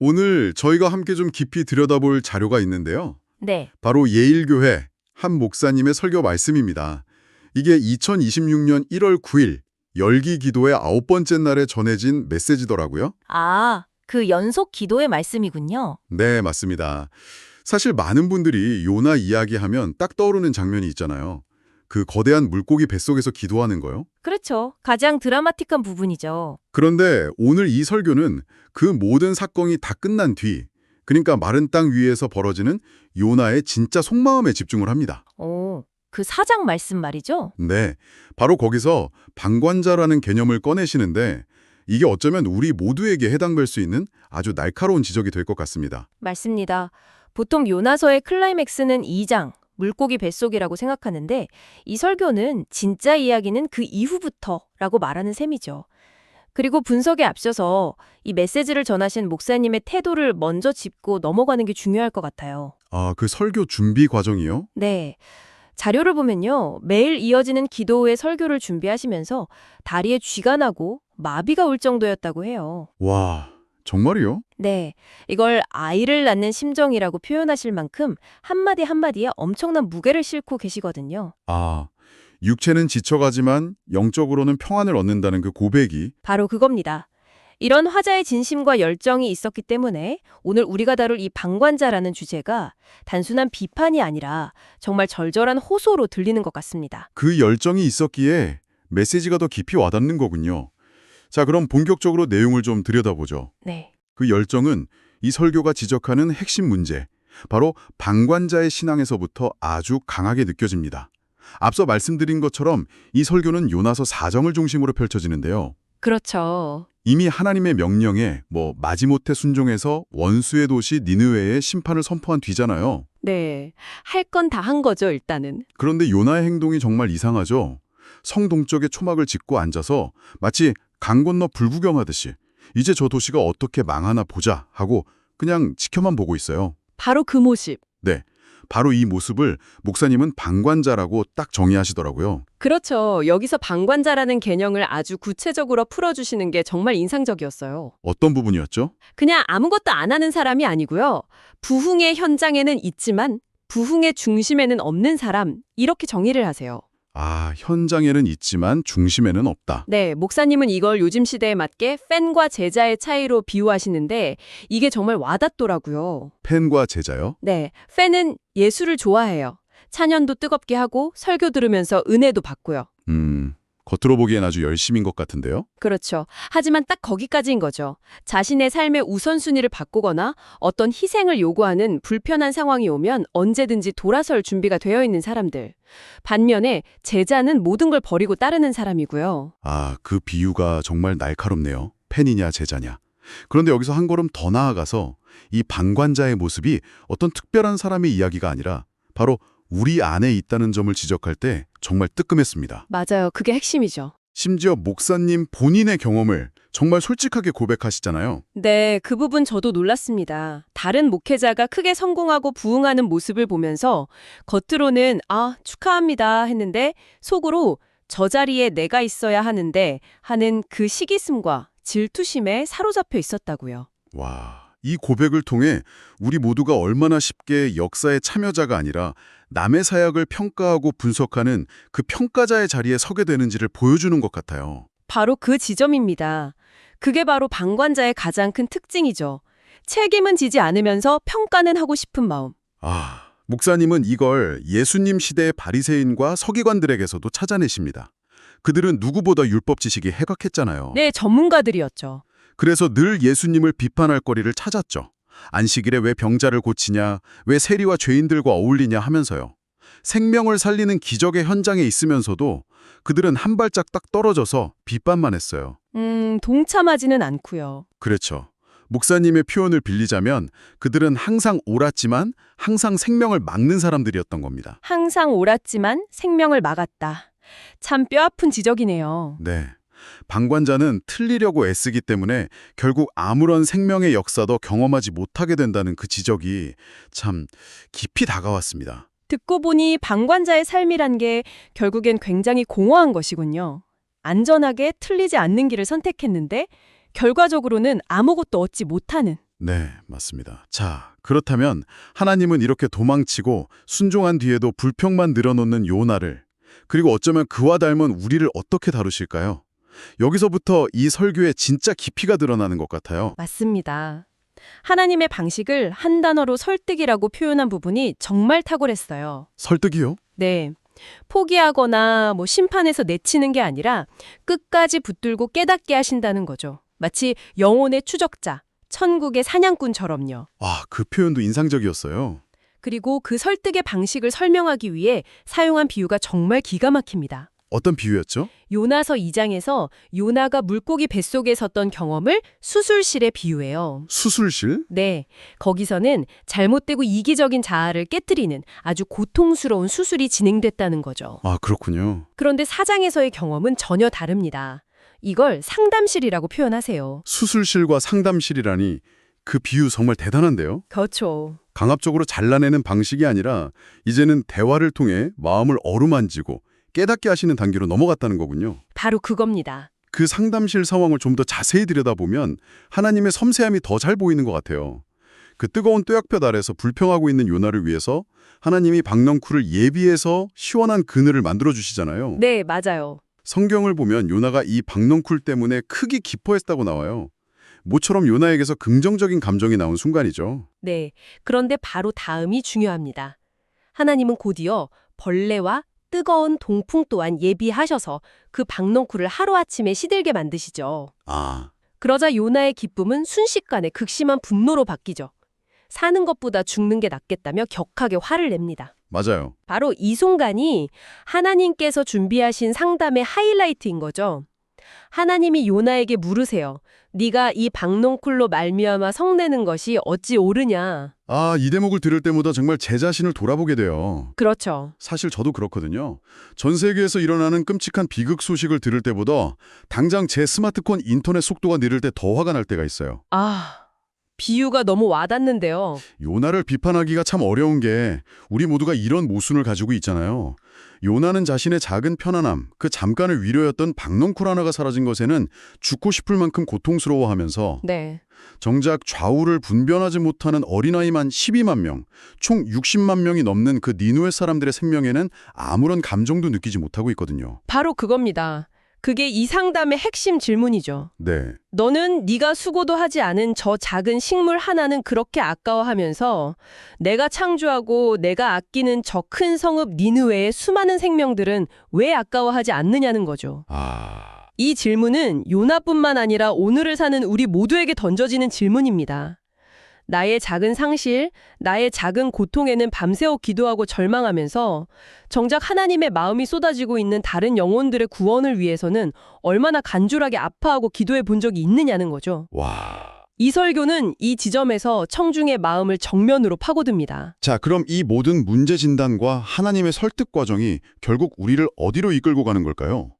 오늘 저희가 함께 좀 깊이 들여다볼 자료가 있는데요. 네, 바로 예일교회 한 목사님의 설교 말씀입니다. 이게 2026년 1월 9일 열기 기도의 9번째 날에 전해진 메시지더라고요. 그 연속 기도의 말씀이군요. 네, 맞습니다. 사실 많은 분들이 요나 이야기하면 딱 떠오르는 장면이 있잖아요. 그 거대한 물고기 뱃속에서 기도하는 거요. 그렇죠. 가장 드라마틱한 부분이죠. 그런데 오늘 이 설교는 그 모든 사건이 다 끝난 뒤, 그러니까 마른 땅 위에서 벌어지는 요나의 진짜 속마음에 집중을 합니다. 그 사장 말씀 말이죠? 네, 바로 거기서 방관자라는 개념을 꺼내시는데 이게 어쩌면 우리 모두에게 해당될 수 있는 아주 날카로운 지적이 될 것 같습니다. 맞습니다. 보통 요나서의 클라이맥스는 2장, 물고기 뱃속이라고 생각하는데 이 설교는 진짜 이야기는 그 이후부터라고 말하는 셈이죠. 그리고 분석에 앞서서 이 메시지를 전하신 목사님의 태도를 먼저 짚고 넘어가는 게 중요할 것 같아요. 아, 그 설교 준비 과정이요? 네. 자료를 보면요. 매일 이어지는 기도 후에 설교를 준비하시면서 다리에 쥐가 나고 마비가 올 정도였다고 해요. 와, 정말이요? 네. 이걸 아이를 낳는 심정이라고 표현하실 만큼 한마디 한마디에 엄청난 무게를 싣고 계시거든요. 아, 육체는 지쳐가지만 영적으로는 평안을 얻는다는 그 고백이 바로 그겁니다. 이런 화자의 진심과 열정이 있었기 때문에 오늘 우리가 다룰 이 방관자라는 주제가 단순한 비판이 아니라 정말 절절한 호소로 들리는 것 같습니다. 그 열정이 있었기에 메시지가 더 깊이 와닿는 거군요. 자, 그럼 본격적으로 내용을 좀 들여다보죠. 네. 그 열정은 이 설교가 지적하는 핵심 문제, 바로 방관자의 신앙에서부터 아주 강하게 느껴집니다. 앞서 말씀드린 것처럼 이 설교는 요나서 4장을 중심으로 펼쳐지는데요. 그렇죠. 이미 하나님의 명령에 마지못해 순종해서 원수의 도시 니느웨의 심판을 선포한 뒤잖아요. 네. 할 건 다 한 거죠, 일단은. 그런데 요나의 행동이 정말 이상하죠. 성 동쪽에 초막을 짓고 앉아서 마치 강 건너 불구경하듯이 이제 저 도시가 어떻게 망하나 보자 하고 그냥 지켜만 보고 있어요. 바로 그 모습. 네, 바로 이 모습을 목사님은 방관자라고 딱 정의하시더라고요. 그렇죠. 여기서 방관자라는 개념을 아주 구체적으로 풀어주시는 게 정말 인상적이었어요. 어떤 부분이었죠? 그냥 아무것도 안 하는 사람이 아니고요. 부흥의 현장에는 있지만 부흥의 중심에는 없는 사람, 이렇게 정의를 하세요. 아, 현장에는 있지만 중심에는 없다. 네, 목사님은 이걸 요즘 시대에 맞게 팬과 제자의 차이로 비유하시는데 이게 정말 와닿더라고요. 팬과 제자요? 네, 팬은 예수를 좋아해요. 찬연도 뜨겁게 하고 설교 들으면서 은혜도 받고요. 겉으로 보기엔 아주 열심인 것 같은데요? 그렇죠. 하지만 딱 거기까지인 거죠. 자신의 삶의 우선순위를 바꾸거나 어떤 희생을 요구하는 불편한 상황이 오면 언제든지 돌아설 준비가 되어 있는 사람들. 반면에 제자는 모든 걸 버리고 따르는 사람이고요. 아, 그 비유가 정말 날카롭네요. 팬이냐 제자냐. 그런데 여기서 한 걸음 더 나아가서 이 방관자의 모습이 어떤 특별한 사람의 이야기가 아니라 바로 우리 안에 있다는 점을 지적할 때 정말 뜨끔했습니다. 맞아요. 그게 핵심이죠. 심지어 목사님 본인의 경험을 정말 솔직하게 고백하시잖아요. 네, 그 부분 저도 놀랐습니다. 다른 목회자가 크게 성공하고 부흥하는 모습을 보면서 겉으로는 축하합니다 했는데 속으로 저 자리에 내가 있어야 하는데 하는 그 시기심과 질투심에 사로잡혀 있었다고요. 와, 이 고백을 통해 우리 모두가 얼마나 쉽게 역사의 참여자가 아니라 남의 사역을 평가하고 분석하는 그 평가자의 자리에 서게 되는지를 보여주는 것 같아요. 바로 그 지점입니다. 그게 바로 방관자의 가장 큰 특징이죠. 책임은 지지 않으면서 평가는 하고 싶은 마음. 아, 목사님은 이걸 예수님 시대의 바리새인과 서기관들에게서도 찾아내십니다. 그들은 누구보다 율법 지식이 해박했잖아요. 네, 전문가들이었죠. 그래서 늘 예수님을 비판할 거리를 찾았죠. 안식일에 왜 병자를 고치냐, 왜 세리와 죄인들과 어울리냐 하면서요. 생명을 살리는 기적의 현장에 있으면서도 그들은 한 발짝 딱 떨어져서 비판만 했어요. 동참하지는 않고요. 그렇죠. 목사님의 표현을 빌리자면 그들은 항상 옳았지만 항상 생명을 막는 사람들이었던 겁니다. 항상 옳았지만 생명을 막았다. 참 뼈아픈 지적이네요. 네. 방관자는 틀리려고 애쓰기 때문에 결국 아무런 생명의 역사도 경험하지 못하게 된다는 그 지적이 참 깊이 다가왔습니다. 듣고 보니 방관자의 삶이란 게 결국엔 굉장히 공허한 것이군요. 안전하게 틀리지 않는 길을 선택했는데 결과적으로는 아무것도 얻지 못하는. 네, 맞습니다. 자, 그렇다면 하나님은 이렇게 도망치고 순종한 뒤에도 불평만 늘어놓는 요나를, 그리고 어쩌면 그와 닮은 우리를 어떻게 다루실까요? 여기서부터 이 설교의 진짜 깊이가 드러나는 것 같아요. 맞습니다. 하나님의 방식을 한 단어로 설득이라고 표현한 부분이 정말 탁월했어요. 설득이요? 네. 포기하거나 심판에서 내치는 게 아니라 끝까지 붙들고 깨닫게 하신다는 거죠. 마치 영혼의 추적자, 천국의 사냥꾼처럼요. 와, 그 표현도 인상적이었어요. 그리고 그 설득의 방식을 설명하기 위해 사용한 비유가 정말 기가 막힙니다. 어떤 비유였죠? 요나서 2장에서 요나가 물고기 뱃속에 섰던 경험을 수술실에 비유해요. 수술실? 네, 거기서는 잘못되고 이기적인 자아를 깨뜨리는 아주 고통스러운 수술이 진행됐다는 거죠. 아, 그렇군요. 그런데 4장에서의 경험은 전혀 다릅니다. 이걸 상담실이라고 표현하세요. 수술실과 상담실이라니 그 비유 정말 대단한데요? 그렇죠. 강압적으로 잘라내는 방식이 아니라 이제는 대화를 통해 마음을 어루만지고 깨닫게 하시는 단계로 넘어갔다는 거군요. 바로 그겁니다. 그 상담실 상황을 좀 더 자세히 들여다보면 하나님의 섬세함이 더 잘 보이는 것 같아요. 그 뜨거운 뙤약볕 아래서 불평하고 있는 요나를 위해서 하나님이 박넝쿨을 예비해서 시원한 그늘을 만들어주시잖아요. 네, 맞아요. 성경을 보면 요나가 이 박넝쿨 때문에 크게 기뻐했다고 나와요. 모처럼 요나에게서 긍정적인 감정이 나온 순간이죠. 네, 그런데 바로 다음이 중요합니다. 하나님은 곧이어 벌레와 뜨거운 동풍 또한 예비하셔서 그 박넝쿨을 하루아침에 시들게 만드시죠. 아, 그러자 요나의 기쁨은 순식간에 극심한 분노로 바뀌죠. 사는 것보다 죽는 게 낫겠다며 격하게 화를 냅니다. 맞아요. 바로 이 순간이 하나님께서 준비하신 상담의 하이라이트인 거죠. 하나님이 요나에게 물으세요. 네가 이 박넝쿨로 말미암아 성내는 것이 어찌 옳으냐. 아, 이 대목을 들을 때마다 정말 제 자신을 돌아보게 돼요. 그렇죠. 사실 저도 그렇거든요. 전 세계에서 일어나는 끔찍한 비극 소식을 들을 때보다 당장 제 스마트폰 인터넷 속도가 느릴 때 더 화가 날 때가 있어요. 비유가 너무 와닿는데요. 요나를 비판하기가 참 어려운 게 우리 모두가 이런 모순을 가지고 있잖아요. 요나는 자신의 작은 편안함, 그 잠깐의 위로였던 박넝쿨 하나가 사라진 것에는 죽고 싶을 만큼 고통스러워하면서 네. 정작 좌우를 분별하지 못하는 어린아이만 12만 명, 총 60만 명이 넘는 그 니누의 사람들의 생명에는 아무런 감정도 느끼지 못하고 있거든요. 바로 그겁니다. 그게 이 상담의 핵심 질문이죠. 네. 너는 네가 수고도 하지 않은 저 작은 식물 하나는 그렇게 아까워하면서 내가 창조하고 내가 아끼는 저 큰 성읍 니느웨의 수많은 생명들은 왜 아까워하지 않느냐는 거죠. 이 질문은 요나뿐만 아니라 오늘을 사는 우리 모두에게 던져지는 질문입니다. 나의 작은 상실, 나의 작은 고통에는 밤새워 기도하고 절망하면서 정작 하나님의 마음이 쏟아지고 있는 다른 영혼들의 구원을 위해서는 얼마나 간절하게 아파하고 기도해 본 적이 있느냐는 거죠. 와. 이 설교는 이 지점에서 청중의 마음을 정면으로 파고듭니다. 자, 그럼 이 모든 문제 진단과 하나님의 설득 과정이 결국 우리를 어디로 이끌고 가는 걸까요?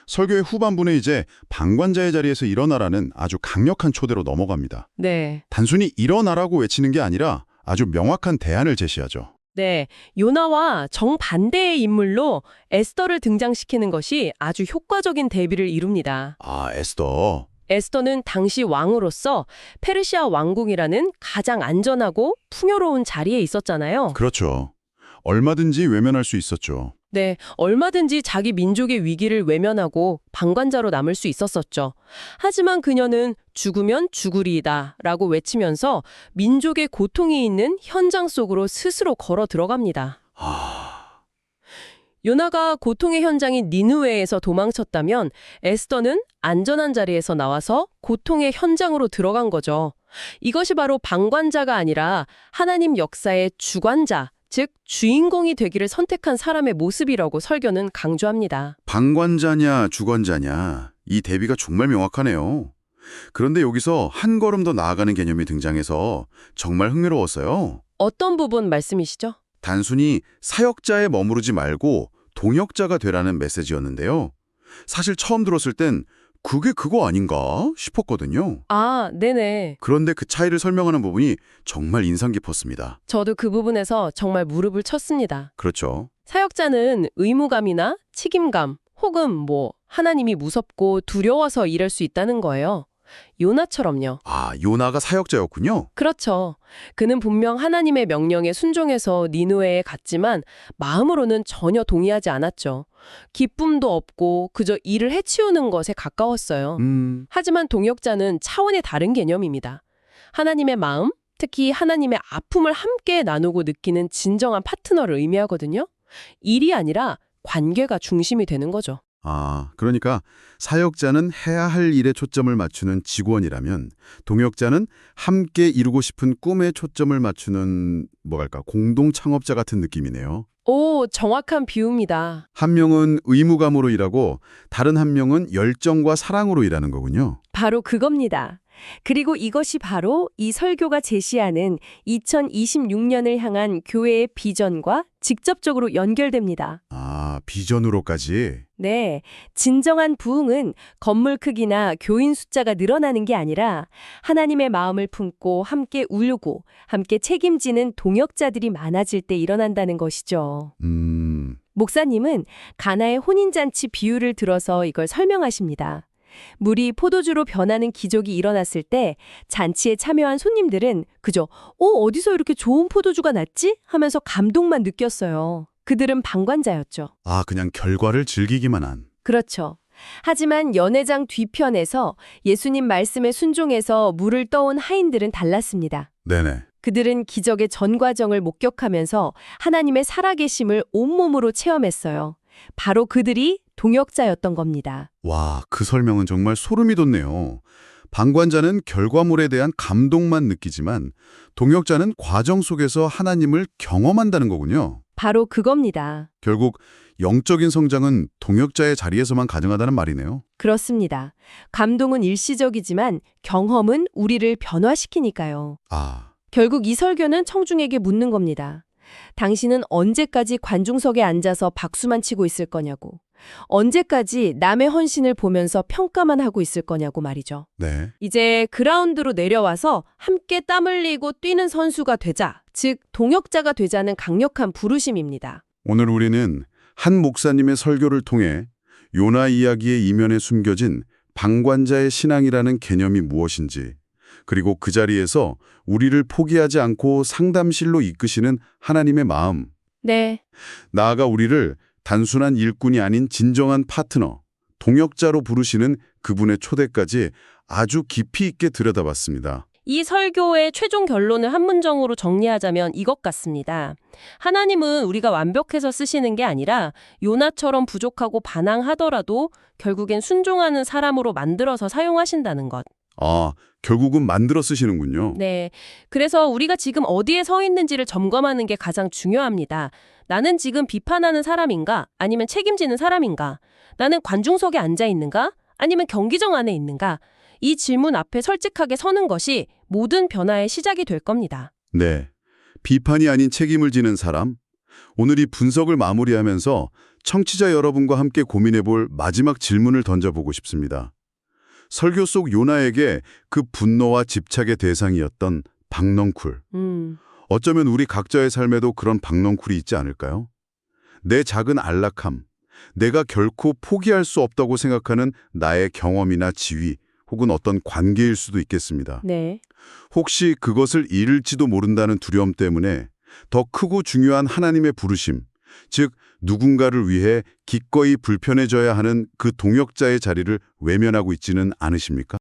설교의 후반부는 이제 방관자의 자리에서 일어나라는 아주 강력한 초대로 넘어갑니다. 네. 단순히 일어나라고 외치는 게 아니라 아주 명확한 대안을 제시하죠. 네. 요나와 정반대의 인물로 에스더를 등장시키는 것이 아주 효과적인 대비를 이룹니다. 아, 에스더. 에스더는 당시 왕으로서 페르시아 왕궁이라는 가장 안전하고 풍요로운 자리에 있었잖아요. 그렇죠. 얼마든지 외면할 수 있었죠. 네, 얼마든지 자기 민족의 위기를 외면하고 방관자로 남을 수 있었었죠. 하지만 그녀는 죽으면 죽으리이다 라고 외치면서 민족의 고통이 있는 현장 속으로 스스로 걸어 들어갑니다. 요나가 고통의 현장인 니느웨에서 도망쳤다면 에스더는 안전한 자리에서 나와서 고통의 현장으로 들어간 거죠. 이것이 바로 방관자가 아니라 하나님 역사의 주관자, 즉 주인공이 되기를 선택한 사람의 모습이라고 설교는 강조합니다. 방관자냐 주관자냐 이 대비가 정말 명확하네요. 그런데 여기서 한 걸음 더 나아가는 개념이 등장해서 정말 흥미로웠어요. 어떤 부분 말씀이시죠? 단순히 사역자에 머무르지 말고 동역자가 되라는 메시지였는데요. 사실 처음 들었을 땐 그게 그거 아닌가 싶었거든요. 아, 네네. 그런데 그 차이를 설명하는 부분이 정말 인상 깊었습니다. 저도 그 부분에서 정말 무릎을 쳤습니다. 그렇죠. 사역자는 의무감이나 책임감 혹은 하나님이 무섭고 두려워서 일할 수 있다는 거예요. 요나처럼요. 아, 요나가 사역자였군요. 그렇죠. 그는 분명 하나님의 명령에 순종해서 니느웨에 갔지만 마음으로는 전혀 동의하지 않았죠. 기쁨도 없고 그저 일을 해치우는 것에 가까웠어요. 하지만 동역자는 차원의 다른 개념입니다. 하나님의 마음, 특히 하나님의 아픔을 함께 나누고 느끼는 진정한 파트너를 의미하거든요. 일이 아니라 관계가 중심이 되는 거죠. 아, 그러니까 사역자는 해야 할 일에 초점을 맞추는 직원이라면 동역자는 함께 이루고 싶은 꿈에 초점을 맞추는 뭐랄까 공동 창업자 같은 느낌이네요. 오, 정확한 비유입니다. 한 명은 의무감으로 일하고 다른 한 명은 열정과 사랑으로 일하는 거군요. 바로 그겁니다. 그리고 이것이 바로 이 설교가 제시하는 2026년을 향한 교회의 비전과 직접적으로 연결됩니다. 아, 비전으로까지. 네, 진정한 부흥은 건물 크기나 교인 숫자가 늘어나는 게 아니라 하나님의 마음을 품고 함께 울고 함께 책임지는 동역자들이 많아질 때 일어난다는 것이죠. 목사님은 가나의 혼인잔치 비유를 들어서 이걸 설명하십니다. 물이 포도주로 변하는 기적이 일어났을 때 잔치에 참여한 손님들은 그저 어디서 이렇게 좋은 포도주가 났지? 하면서 감동만 느꼈어요. 그들은 방관자였죠. 아, 그냥 결과를 즐기기만 한. 그렇죠. 하지만 연회장 뒤편에서 예수님 말씀에 순종해서 물을 떠온 하인들은 달랐습니다. 네네. 그들은 기적의 전 과정을 목격하면서 하나님의 살아계심을 온몸으로 체험했어요. 바로 그들이 동역자였던 겁니다. 와, 그 설명은 정말 소름이 돋네요. 방관자는 결과물에 대한 감동만 느끼지만 동역자는 과정 속에서 하나님을 경험한다는 거군요. 바로 그겁니다. 결국 영적인 성장은 동역자의 자리에서만 가능하다는 말이네요. 그렇습니다. 감동은 일시적이지만 경험은 우리를 변화시키니까요. 아, 결국 이 설교는 청중에게 묻는 겁니다. 당신은 언제까지 관중석에 앉아서 박수만 치고 있을 거냐고. 언제까지 남의 헌신을 보면서 평가만 하고 있을 거냐고 말이죠. 네. 이제 그라운드로 내려와서 함께 땀 흘리고 뛰는 선수가 되자, 즉 동역자가 되자는 강력한 부르심입니다. 오늘 우리는 한 목사님의 설교를 통해 요나 이야기의 이면에 숨겨진 방관자의 신앙이라는 개념이 무엇인지, 그리고 그 자리에서 우리를 포기하지 않고 상담실로 이끄시는 하나님의 마음, 네, 나아가 우리를 단순한 일꾼이 아닌 진정한 파트너, 동역자로 부르시는 그분의 초대까지 아주 깊이 있게 들여다봤습니다. 이 설교의 최종 결론을 한 문장으로 정리하자면 이것 같습니다. 하나님은 우리가 완벽해서 쓰시는 게 아니라 요나처럼 부족하고 반항하더라도 결국엔 순종하는 사람으로 만들어서 사용하신다는 것. 아, 결국은 만들어 쓰시는군요. 네. 그래서 우리가 지금 어디에 서 있는지를 점검하는 게 가장 중요합니다. 나는 지금 비판하는 사람인가? 아니면 책임지는 사람인가? 나는 관중석에 앉아 있는가? 아니면 경기장 안에 있는가? 이 질문 앞에 솔직하게 서는 것이 모든 변화의 시작이 될 겁니다. 네. 비판이 아닌 책임을 지는 사람. 오늘 이 분석을 마무리하면서 청취자 여러분과 함께 고민해볼 마지막 질문을 던져보고 싶습니다. 설교 속 요나에게 그 분노와 집착의 대상이었던 박넝쿨. 어쩌면 우리 각자의 삶에도 그런 박넝쿨이 있지 않을까요? 내 작은 안락함, 내가 결코 포기할 수 없다고 생각하는 나의 경험이나 지위, 혹은 어떤 관계일 수도 있겠습니다. 네. 혹시 그것을 잃을지도 모른다는 두려움 때문에 더 크고 중요한 하나님의 부르심, 즉 누군가를 위해 기꺼이 불편해져야 하는 그 동역자의 자리를 외면하고 있지는 않으십니까?